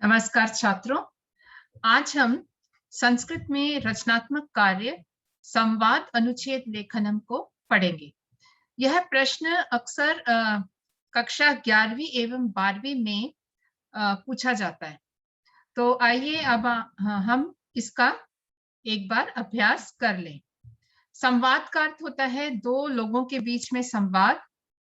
नमस्कार छात्रों। आज हम संस्कृत में रचनात्मक कार्य संवाद अनुच्छेद लेखनम को पढ़ेंगे। यह प्रश्न अक्सर कक्षा 11वीं एवं 12वीं में पूछा जाता है। तो आइए अब हम इसका एक बार अभ्यास कर लें। संवाद का अर्थ होता है दो लोगों के बीच में संवाद,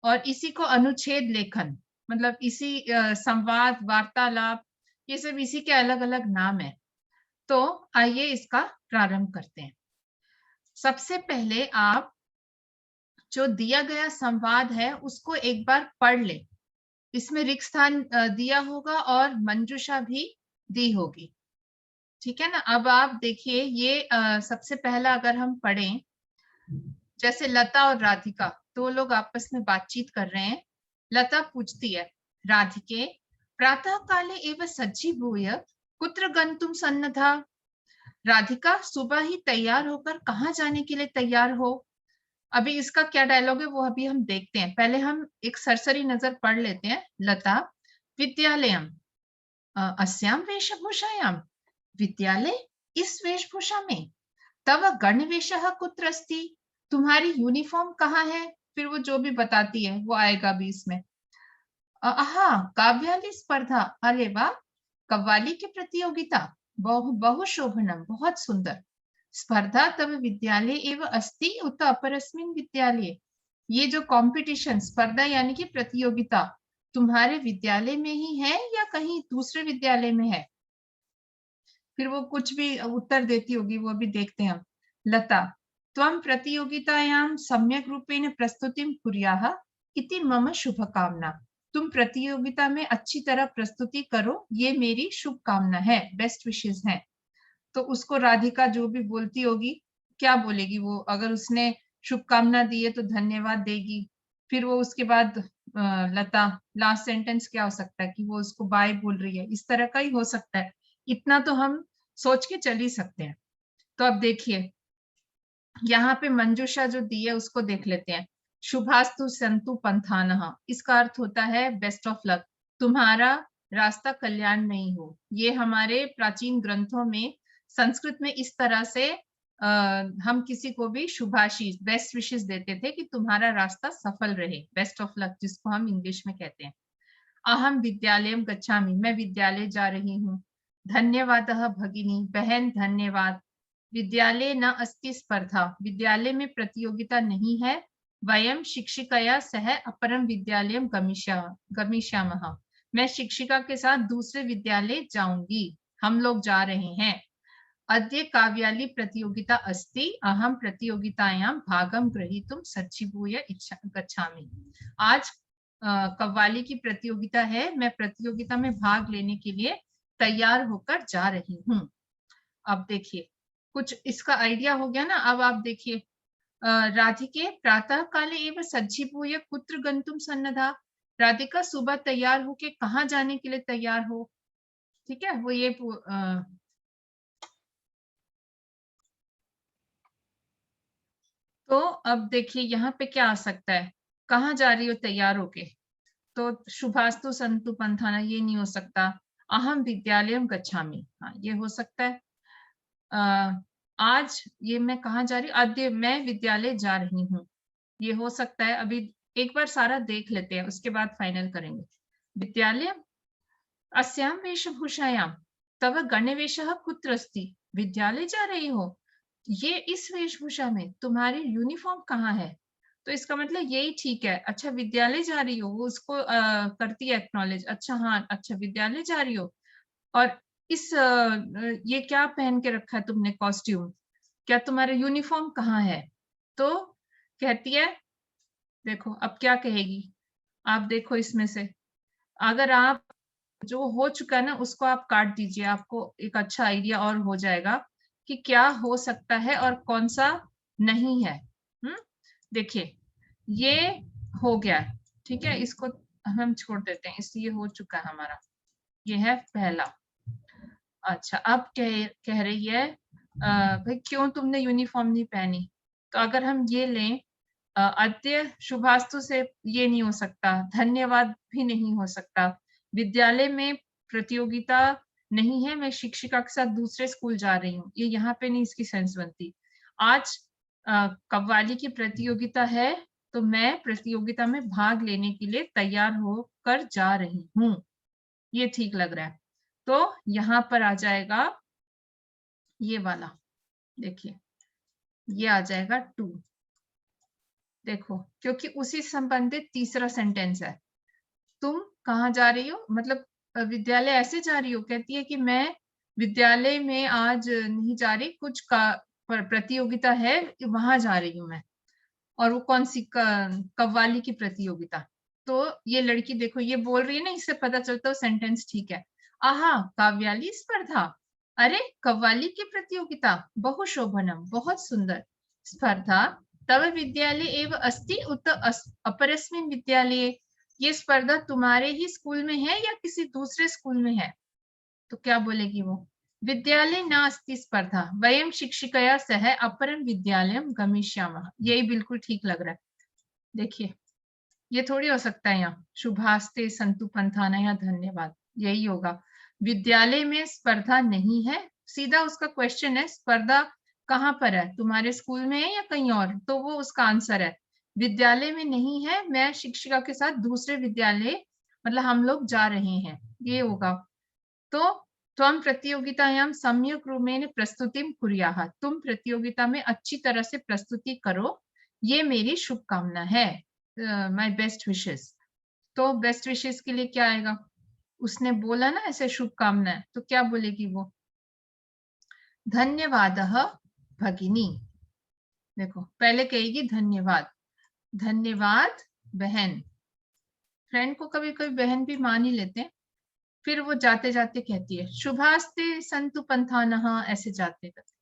और इसी को अनुच्छेद लेखन मतलब इसी संवाद वार्तालाप, ये सब इसी के अलग अलग नाम है। तो आइए इसका प्रारंभ करते हैं। सबसे पहले आप जो दिया गया संवाद है उसको एक बार पढ़ लें। इसमें रिक्त स्थान दिया होगा और मंजूषा भी दी होगी, ठीक है ना। अब आप देखिए ये सबसे पहला अगर हम पढ़ें, जैसे लता और राधिका दो लोग आपस में बातचीत कर रहे हैं। लता पूछती है, राधिके प्रातः काले एव सज्जीभूय कुत्र गंतुम सन्नद्धा। राधिका सुबह ही तैयार होकर कहाँ जाने के लिए तैयार हो। अभी इसका क्या डायलॉग है वो अभी हम देखते हैं। पहले हम एक सरसरी नजर पढ़ लेते हैं। लता विद्यालयम अस्याम वेशभूषायाम, विद्यालय इस वेशभूषा में। तव गणवेशः कुत्र अस्ति, तुम्हारी यूनिफॉर्म कहाँ है। फिर वो जो भी बताती है वो आएगा भी इसमें। हाँ, काव्याली स्पर्धा, अरे वाह, कव्वाली की प्रतियोगिता, बहु शोभनम, बहुत सुंदर। स्पर्धा तव विद्यालय एव अस्ति उत अपरस्मिन् विद्यालये। ये जो कंपटीशन, स्पर्धा यानी कि प्रतियोगिता, तुम्हारे विद्यालय में ही है या कहीं दूसरे विद्यालय में है। फिर वो कुछ भी उत्तर देती होगी, वो भी देखते हैं हम। लता त्वं प्रतियोगितायां सम्यक रूपेण प्रस्तुतिं कुर्याः इति मम शुभकामना। तुम प्रतियोगिता में अच्छी तरह प्रस्तुति करो, ये मेरी शुभकामना है, बेस्ट विशेस है। तो उसको राधिका जो भी बोलती होगी, क्या बोलेगी वो, अगर उसने शुभकामना दी है तो धन्यवाद देगी। फिर वो उसके बाद लता लास्ट सेंटेंस क्या हो सकता है कि वो उसको बाय बोल रही है, इस तरह का ही हो सकता है। इतना तो हम सोच के चल ही सकते हैं। तो अब देखिए यहाँ पे मंजूषा जो दी है उसको देख लेते हैं। शुभास्तु संतु पंथानः, इसका अर्थ होता है बेस्ट ऑफ लक, तुम्हारा रास्ता कल्याणमयी हो। ये हमारे प्राचीन ग्रंथों में संस्कृत में इस तरह से हम किसी को भी शुभाशीष बेस्ट विशेस देते थे कि तुम्हारा रास्ता सफल रहे, बेस्ट ऑफ लक, जिसको हम इंग्लिश में कहते हैं। अहम विद्यालयम गच्छामि, मैं विद्यालय जा रही हूँ। धन्यवादः भगिनी, बहन धन्यवाद। विद्यालय न अस्ति स्पर्धा, विद्यालय में प्रतियोगिता नहीं है। वयम शिक्षिकया सह अपरम विद्यालयम गमिष्यामः, मैं शिक्षिका के साथ दूसरे विद्यालय जाऊंगी, हम लोग जा रहे हैं। अद्य काव्याली प्रतियोगिता अस्ति, अहम प्रतियोगितायां भागं ग्रहीतुं सज्जीभूय गच्छामि। आज कव्वाली की प्रतियोगिता है, मैं प्रतियोगिता में भाग लेने के लिए तैयार होकर जा रही हूँ। अब देखिए कुछ इसका आइडिया हो गया ना। अब आप देखिए, राधिके प्रातः काले एव सज्जीभूय कुत्र गंतुम सन्नद्धा, राधिका सुबह तैयार होके कहाँ जाने के लिए तैयार हो। ठीक है, वो ये तो अब देखिए यहाँ पे क्या आ सकता है, कहाँ जा रही हो तैयार होके। तो शुभास्तु संतु पंथाना ये नहीं हो सकता। अहम विद्यालयम गच्छामि, हाँ ये हो सकता है। आज ये मैं कहाँ जा रही हूँ, अद्य मैं विद्यालय जा रही हूँ, ये हो सकता है। अभी एक बार सारा देख लेते हैं, उसके बाद फाइनल करेंगे। विद्यालय अस्यां वेशभूषायां, तव गणवेशः कुत्र अस्ति, विद्यालय जा रही हो ये इस वेशभूषा में, तुम्हारी यूनिफॉर्म कहाँ है। तो इसका मतलब यही ठीक है। अच्छा विद्यालय जा रही हो, वो उसको करती है एक्नॉलेज, अच्छा हाँ अच्छा विद्यालय जा रही हो। और इस ये क्या पहन के रखा है तुमने कॉस्ट्यूम, क्या तुम्हारा यूनिफॉर्म कहाँ है। तो कहती है, देखो अब क्या कहेगी, आप देखो इसमें से अगर आप जो हो चुका है ना उसको आप काट दीजिए, आपको एक अच्छा आइडिया और हो जाएगा कि क्या हो सकता है और कौन सा नहीं है। देखिए ये हो गया, ठीक है, इसको हम छोड़ देते हैं, इसलिए हो चुका है हमारा। ये है पहला। अच्छा अब कह रही है भाई क्यों तुमने यूनिफॉर्म नहीं पहनी। तो अगर हम ये लें, अद्य शुभास्तु से ये नहीं हो सकता, धन्यवाद भी नहीं हो सकता, विद्यालय में प्रतियोगिता नहीं है, मैं शिक्षिका के साथ दूसरे स्कूल जा रही हूँ, ये यहाँ पे नहीं इसकी सेंस बनती। आज कव्वाली की प्रतियोगिता है, तो मैं प्रतियोगिता में भाग लेने के लिए तैयार होकर जा रही हूँ, ये ठीक लग रहा है। तो यहाँ पर आ जाएगा ये वाला, देखिए ये आ जाएगा टू। देखो, क्योंकि उसी संबंधित तीसरा सेंटेंस है। तुम कहाँ जा रही हो, मतलब विद्यालय ऐसे जा रही हो, कहती है कि मैं विद्यालय में आज नहीं जा रही, कुछ का प्रतियोगिता है, वहां जा रही हूँ मैं। और वो कौन सी कव्वाली की प्रतियोगिता। तो ये लड़की देखो ये बोल रही है ना, इससे पता चलता है सेंटेंस ठीक है। आहा, काव्याली स्पर्धा, अरे कव्वाली की प्रतियोगिता, बहु शोभनम, बहुत सुंदर। स्पर्धा तव विद्यालय एव अस्ति उत अपरस्मिन् विद्यालये, ये स्पर्धा तुम्हारे ही स्कूल में है या किसी दूसरे स्कूल में है। तो क्या बोलेगी वो, विद्यालय नास्ति स्पर्धा, वयं शिक्षिकया सह अपरं विद्यालयं गमिष्यामः। यही बिल्कुल ठीक लग रहा है। देखिए ये थोड़ी हो सकता है यहाँ शुभास्ते संतु पंथानया धन्यवाद, यही होगा। विद्यालय में स्पर्धा नहीं है, सीधा उसका क्वेश्चन है स्पर्धा कहाँ पर है, तुम्हारे स्कूल में है या कहीं और, तो वो उसका आंसर है विद्यालय में नहीं है, मैं शिक्षिका के साथ दूसरे विद्यालय, मतलब हम लोग जा रहे हैं, ये होगा। तो त्वं प्रतियोगितायां सम्यक् रूपेण प्रस्तुतिं कुर्याः, तुम प्रतियोगिता में अच्छी तरह से प्रस्तुति करो, ये मेरी शुभकामना है, माय बेस्ट विशेस। तो बेस्ट विशेस के लिए क्या आएगा, उसने बोला ना ऐसे शुभकामनाएं, तो क्या बोलेगी वो, धन्यवादः भगिनी। देखो पहले कहेगी धन्यवाद, धन्यवाद बहन, फ्रेंड को कभी कभी बहन भी मान ही लेते हैं। फिर वो जाते जाते कहती है शुभास्ते संतु पंथानः, ऐसे जाते जाते,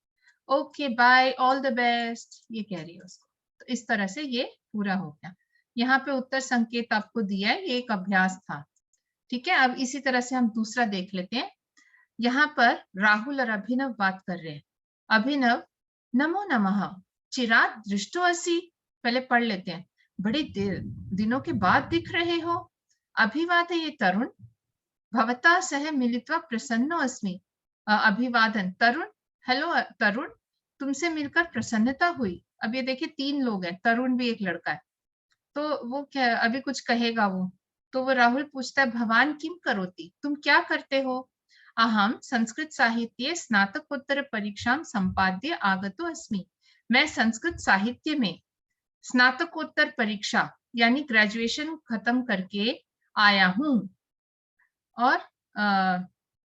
okay bye, all the best, ये कह रही है उसको। तो इस तरह से ये पूरा हो गया। यहाँ पे उत्तर संकेत आपको दिया है, ये एक अभ्यास था। ठीक है, अब इसी तरह से हम दूसरा देख लेते हैं। यहाँ पर राहुल और अभिनव बात कर रहे हैं। अभिनव, नमो नमः, चिराग दृष्टो असि, पहले पढ़ लेते हैं। बड़े दिनों के बाद दिख रहे हो। अभिवादये तरुण, भवता सह मिलित्वा प्रसन्नो अस्मि। अभिवादन तरुण, हेलो तरुण, तुमसे मिलकर प्रसन्नता हुई। अब ये देखिए 3 लोग हैं, तरुण भी एक लड़का है। तो वो क्या अभी कुछ कहेगा वो, तो वो राहुल पूछता है भवान किम करोति, तुम क्या करते हो। अहम संस्कृत साहित्ये स्नातकोत्तर परीक्षां संपाद्य आगतो अस्मि, मैं संस्कृत साहित्य में स्नातकोत्तर परीक्षा यानी ग्रेजुएशन खत्म करके आया हूँ। और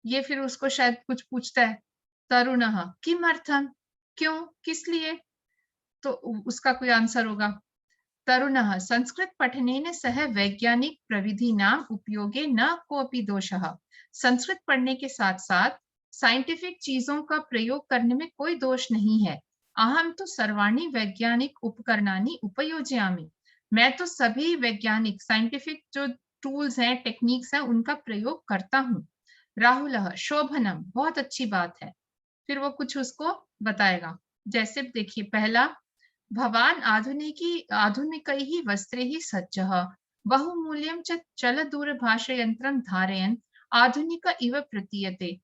ये फिर उसको शायद कुछ पूछता है, तरुणः किमर्थम, क्यों, किस लिए, तो उसका कोई आंसर होगा। तरुणः संस्कृत पठनेन सह वैज्ञानिक प्रविधीनाम उपयोगे न कोऽपि दोषः, संस्कृत पढ़ने के साथ साथ साइंटिफिक चीजों का प्रयोग करने में कोई दोष नहीं है। अहम तो सर्वाणि वैज्ञानिक उपकरणानि उपयोजयामि, मैं तो सभी वैज्ञानिक साइंटिफिक जो टूल्स हैं, टेक्निक्स हैं, उनका प्रयोग करता हूँ। राहुलः शोभनम, बहुत अच्छी बात है। फिर वो कुछ उसको बताएगा, जैसे देखिए पहला, भवान आधुनिकैः वस्त्रैः सज्जः, बहुमूल्यं च चलदूरभाषयन्त्रं धारयन् आधुनिक इव प्रतीयते।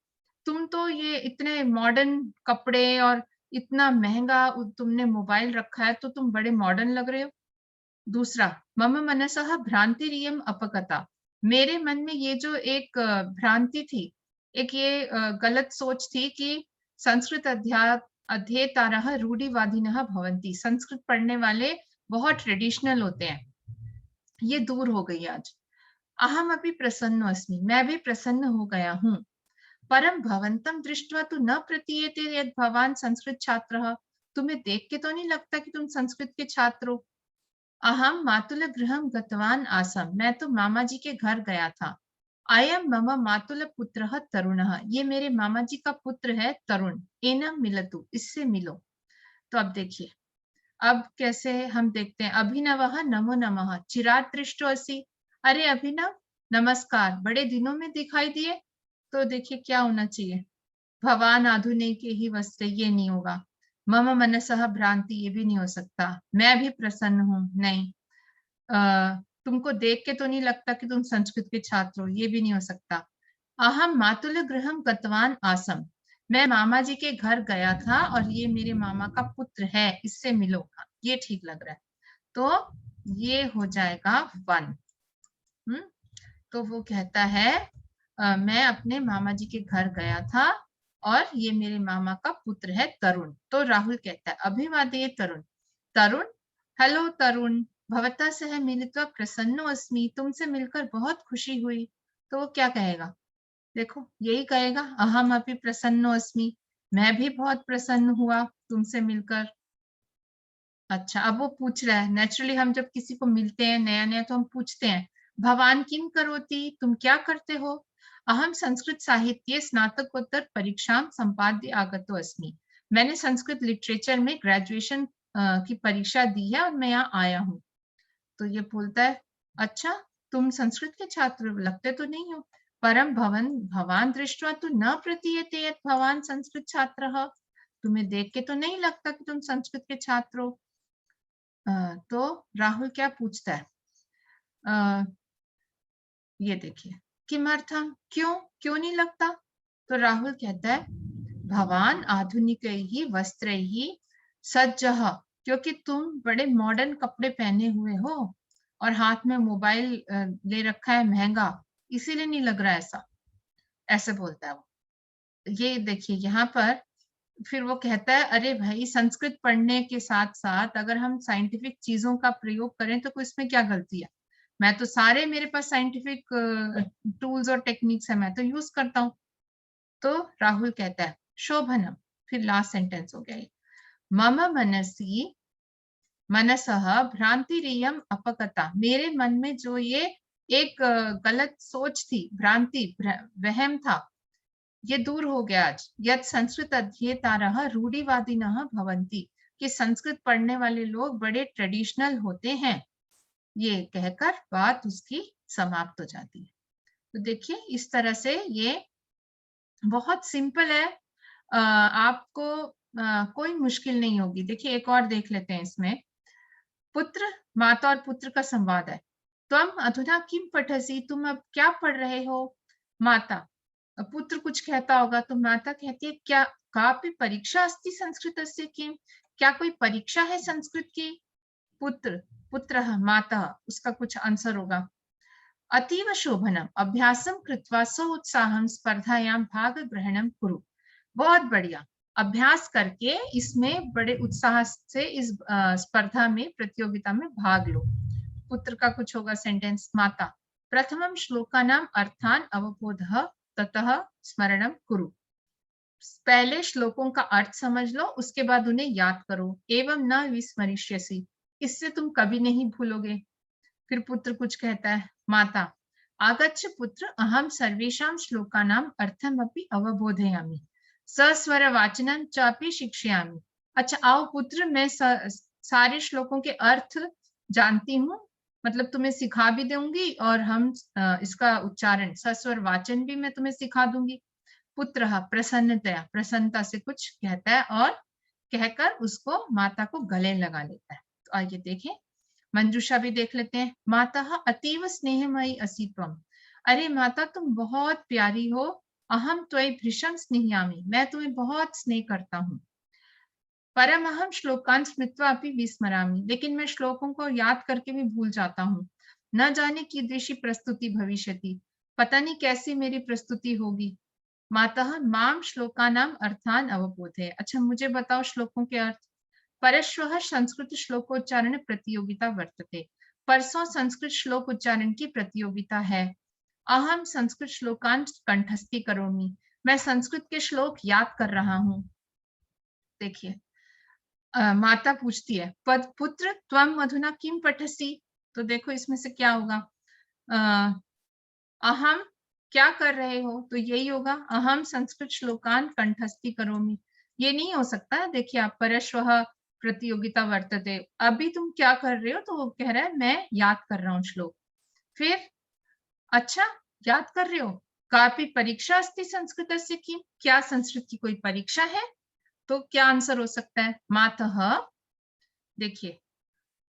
तुम तो ये इतने मॉडर्न कपड़े और इतना महंगा तुमने मोबाइल रखा है, तो तुम बड़े मॉडर्न लग रहे हो। दूसरा, मम मनसः भ्रांतिरियं अपगता, मेरे मन में ये जो एक भ्रांति थी, एक ये गलत सोच थी कि संस्कृत अध्येतारः रूढ़िवादिनः भवन्ति, संस्कृत पढ़ने वाले बहुत ट्रेडिशनल होते हैं, ये दूर हो गई आज। अहम अपि प्रसन्नो अस्मि, मैं भी प्रसन्न हो गया हूँ। परम भवन्तं दृष्ट्वा तु न प्रतीयते यत् भवान् संस्कृत छात्रः, तुम्हें देख के तो नहीं लगता कि तुम संस्कृत के छात्र हो। अहम मातुल गृहं गतवान आसम, मैं तो मामा जी के घर गया था। अयम मम मातुल पुत्रः तरुणः, ये मेरे मामा जी का पुत्र है तरुण। एनम मिलतु, इससे मिलो। तो अब देखिए, अब कैसे हम देखते हैं। अभिनवः नमो नमः, चिरात् दृष्टो असि, अरे अभिनव नमस्कार, बड़े दिनों में दिखाई दिए। तो देखिए क्या होना चाहिए, भवान आधुनिके ही वस्त्रे, ये नहीं होगा। मम मनसः भ्रांति, ये भी नहीं हो सकता। मैं भी प्रसन्न हूँ, नहीं। तुमको देख के तो नहीं लगता कि तुम संस्कृत के छात्र हो, ये भी नहीं हो सकता। अहम मातुल गृहम गतवान आसम, मैं मामा जी के घर गया था और ये मेरे मामा का पुत्र है, इससे मिलो। ये ठीक लग रहा है, तो ये हो जाएगा 1। तो वो कहता है मैं अपने मामा जी के घर गया था और ये मेरे मामा का पुत्र है तरुण। तो राहुल कहता है अभिवादये तरुण। तरुण, हेलो तरुण, भवता सह मिलित्वा प्रसन्नो अस्मि, तुमसे मिलकर बहुत खुशी हुई। तो वो क्या कहेगा, देखो यही कहेगा, अहम अपि प्रसन्नो अस्मि, मैं भी बहुत प्रसन्न हुआ तुमसे मिलकर। अच्छा, अब वो पूछ रहा है, नेचुरली हम जब किसी को मिलते हैं नया नया तो हम पूछते हैं, भवान किम करोति, तुम क्या करते हो। अहम संस्कृत साहित्ये स्नातकोत्तर परीक्षाम संपाद्य आगतो अस्मि, मैंने संस्कृत लिटरेचर में ग्रेजुएशन की परीक्षा दी है और मैं यहाँ आया हूँ। तो ये बोलता है, अच्छा तुम संस्कृत के छात्र लगते तो नहीं हो, परम भवन भवान दृष्टवा तो न प्रतीयते यत् भवान संस्कृत छात्रः, तुम्हें देख के तो नहीं लगता कि तुम संस्कृत के छात्र हो। तो राहुल क्या पूछता है, ये देखिए, किमर्थम, क्यों, क्यों नहीं लगता। तो राहुल कहता है भवान आधुनिक ही वस्त्र ही सज्जः, क्योंकि तुम बड़े मॉडर्न कपड़े पहने हुए हो और हाथ में मोबाइल ले रखा है महंगा, इसीलिए नहीं लग रहा ऐसा, ऐसे बोलता है वो। ये देखिए यहाँ पर फिर वो कहता है अरे भाई संस्कृत पढ़ने के साथ साथ अगर हम साइंटिफिक चीजों का प्रयोग करें तो इसमें क्या गलती है, मैं तो सारे मेरे पास साइंटिफिक टूल्स और टेक्निक्स है, मैं तो यूज करता हूँ। तो राहुल कहता है शोभनम, फिर लास्ट सेंटेंस हो गया ये, मम मनसी मनसः भ्रांतिरियम अपगता, मेरे मन में जो ये एक गलत सोच थी, भ्रांति वहम था, ये दूर हो गया आज। यत् संस्कृत अध्येतारः रूढ़िवादिनः भवन्ति, कि संस्कृत पढ़ने वाले लोग बड़े ट्रेडिशनल होते हैं। ये कहकर बात उसकी समाप्त हो जाती है। तो देखिए इस तरह से ये बहुत सिंपल है, आपको कोई मुश्किल नहीं होगी। देखिए एक और देख लेते हैं इसमें, पुत्र, माता और पुत्र का संवाद है। त्वम अधुना किम पठसि, तुम अब क्या पढ़ रहे हो। माता, पुत्र कुछ कहता होगा तो माता कहती है क्या कापि परीक्षा अस्ति संस्कृतस्य किम, क्या कोई परीक्षा है संस्कृत की। पुत्र, पुत्रः माता, उसका कुछ आंसर होगा। अतीव शोभनम अभ्यासम कृत्वा सोत्साहं स्पर्धायां भागग्रहणं कुरु, बहुत बढ़िया, अभ्यास करके इसमें बड़े उत्साह से इस स्पर्धा में प्रतियोगिता में भाग लो। पुत्र का कुछ होगा सेंटेंस। माता, प्रथमं श्लोकानाम अर्थान अवबोधः ततः स्मरणं कुरु, पहले श्लोकों का अर्थ समझ लो उसके बाद उन्हें याद करो। एवं न विस्मरिष्यसि, इससे तुम कभी नहीं भूलोगे। फिर पुत्र कुछ कहता है। माता, आगच्छ पुत्र अहम सर्वेषां श्लोकानाम अर्थमपि अवबोधयामि सस्वर वाचनं चापि शिक्षयामि। अच्छा आओ पुत्र, मैं सारे श्लोकों के अर्थ जानती हूँ, मतलब तुम्हें सिखा भी दूंगी और हम इसका उच्चारण सस्वर वाचन भी मैं तुम्हें सिखा दूंगी। पुत्र प्रसन्नतया, प्रसन्नता से कुछ कहता है और कहकर उसको माता को गले लगा लेता है। तो आइए देखें, मंजूषा भी देख लेते हैं। माता अतीव स्नेहमयी असि त्वम, अरे माता तुम बहुत प्यारी हो। अहम त्वयि भृशं स्नेह्यामि, मैं तुम्हें बहुत स्नेह करता हूँ। परमहम श्लोकान स्मृत्वा अपि विस्मरामि, लेकिन मैं श्लोकों को याद करके भी भूल जाता हूँ। न जाने कीदृशी प्रस्तुति भविष्यति, पता नहीं कैसी मेरी प्रस्तुति होगी। मातः माम श्लोकानाम अर्थान अवबोधय, अच्छा मुझे बताओ श्लोकों के अर्थ। परश्वः संस्कृत श्लोकोच्चारण प्रतियोगिता वर्तते, परसों संस्कृत श्लोक उच्चारण की प्रतियोगिता है। अहम संस्कृत श्लोकान कंठस्थी करोमि, मैं संस्कृत के श्लोक याद कर रहा हूँ। देखिए माता पूछती है पुत्र त्वम अधुना किम पठसि, तो देखो इसमें से क्या होगा। अहम क्या कर रहे हो, तो यही होगा अहम संस्कृत श्लोकान कंठस्थी करोमि। ये नहीं हो सकता, देखिए आप परश्वः प्रतियोगिता वर्तते, अभी तुम क्या कर रहे हो, तो वो कह रहा है मैं याद कर रहा हूँ श्लोक। फिर अच्छा याद कर रहे हो, कापि परीक्षा अस्ति संस्कृतस्य की, क्या संस्कृत की कोई परीक्षा है। तो क्या आंसर हो सकता है। मातः, देखिए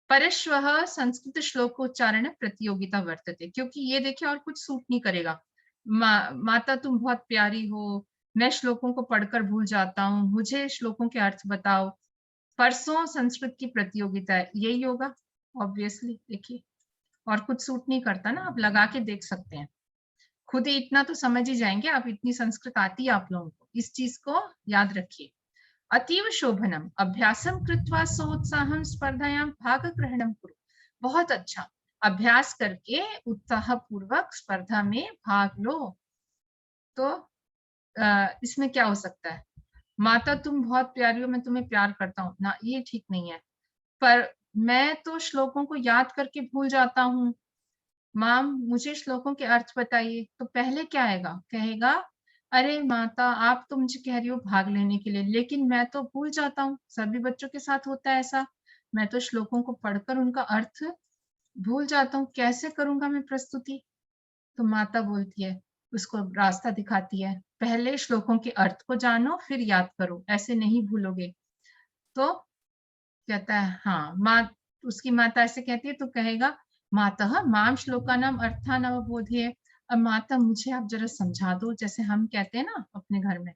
परश्वः संस्कृत श्लोकोच्चारण प्रतियोगिता वर्तते, क्योंकि ये देखिए और कुछ सूट नहीं करेगा। माता तुम बहुत प्यारी हो, मैं श्लोकों को पढ़कर भूल जाता हूँ, मुझे श्लोकों के अर्थ बताओ। परसों संस्कृत की प्रतियोगिता है, यही होगा ऑब्वियसली। देखिए, और कुछ सूट नहीं करता ना, आप लगा के देख सकते हैं। खुद ही इतना तो समझ ही जाएंगे आप, इतनी संस्कृत आती है आप लोगों को। इस चीज को याद रखिए। अतीव शोभनम अभ्यासम कृत्वा सोत्साहम स्पर्धायां भागग्रहणम कुरु। बहुत अच्छा, अभ्यास करके उत्साह पूर्वक स्पर्धा में भाग लो। तो इसमें क्या हो सकता है? माता तुम बहुत प्यारी हो, मैं तुम्हें प्यार करता हूँ ना, ये ठीक नहीं है। पर मैं तो श्लोकों को याद करके भूल जाता हूँ। माम मुझे श्लोकों के अर्थ बताइए। तो पहले क्या आएगा? कहेगा अरे माता आप तो मुझे कह रही हो भाग लेने के लिए, लेकिन मैं तो भूल जाता हूँ। सभी बच्चों के साथ होता है ऐसा। मैं तो श्लोकों को पढ़कर उनका अर्थ भूल जाता हूँ, कैसे करूंगा मैं प्रस्तुति? तो माता बोलती है, उसको रास्ता दिखाती है, पहले श्लोकों के अर्थ को जानो फिर याद करो, ऐसे नहीं भूलोगे। तो कहता है हाँ माँ, उसकी माता ऐसे कहती है तो कहेगा मातः माम श्लोकानाम अर्थान अवबोधये। अब माता मुझे आप जरा समझा दो, जैसे हम कहते हैं ना अपने घर में,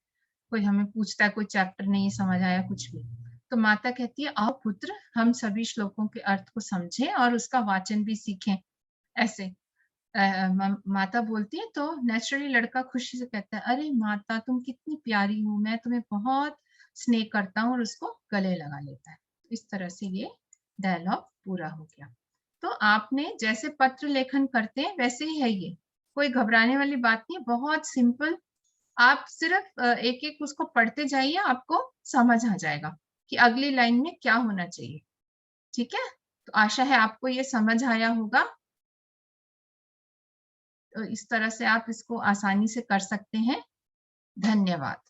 कोई हमें पूछता है कोई चैप्टर नहीं समझ आया कुछ भी, तो माता कहती है आओ पुत्र हम सभी श्लोकों के अर्थ को समझें और उसका वाचन भी सीखें। ऐसे माता बोलती है तो नेचुरली लड़का खुशी से कहता है अरे माता तुम कितनी प्यारी हो, मैं तुम्हें बहुत स्नेह करता हूँ, और उसको गले लगा लेता है। इस तरह से ये डायलॉग पूरा हो गया। तो आपने जैसे पत्र लेखन करते हैं वैसे ही है ये, कोई घबराने वाली बात नहीं, बहुत सिंपल। आप सिर्फ एक एक उसको पढ़ते जाइए, आपको समझ आ जाएगा कि अगली लाइन में क्या होना चाहिए। ठीक है, तो आशा है आपको ये समझ आया होगा। तो इस तरह से आप इसको आसानी से कर सकते हैं। धन्यवाद।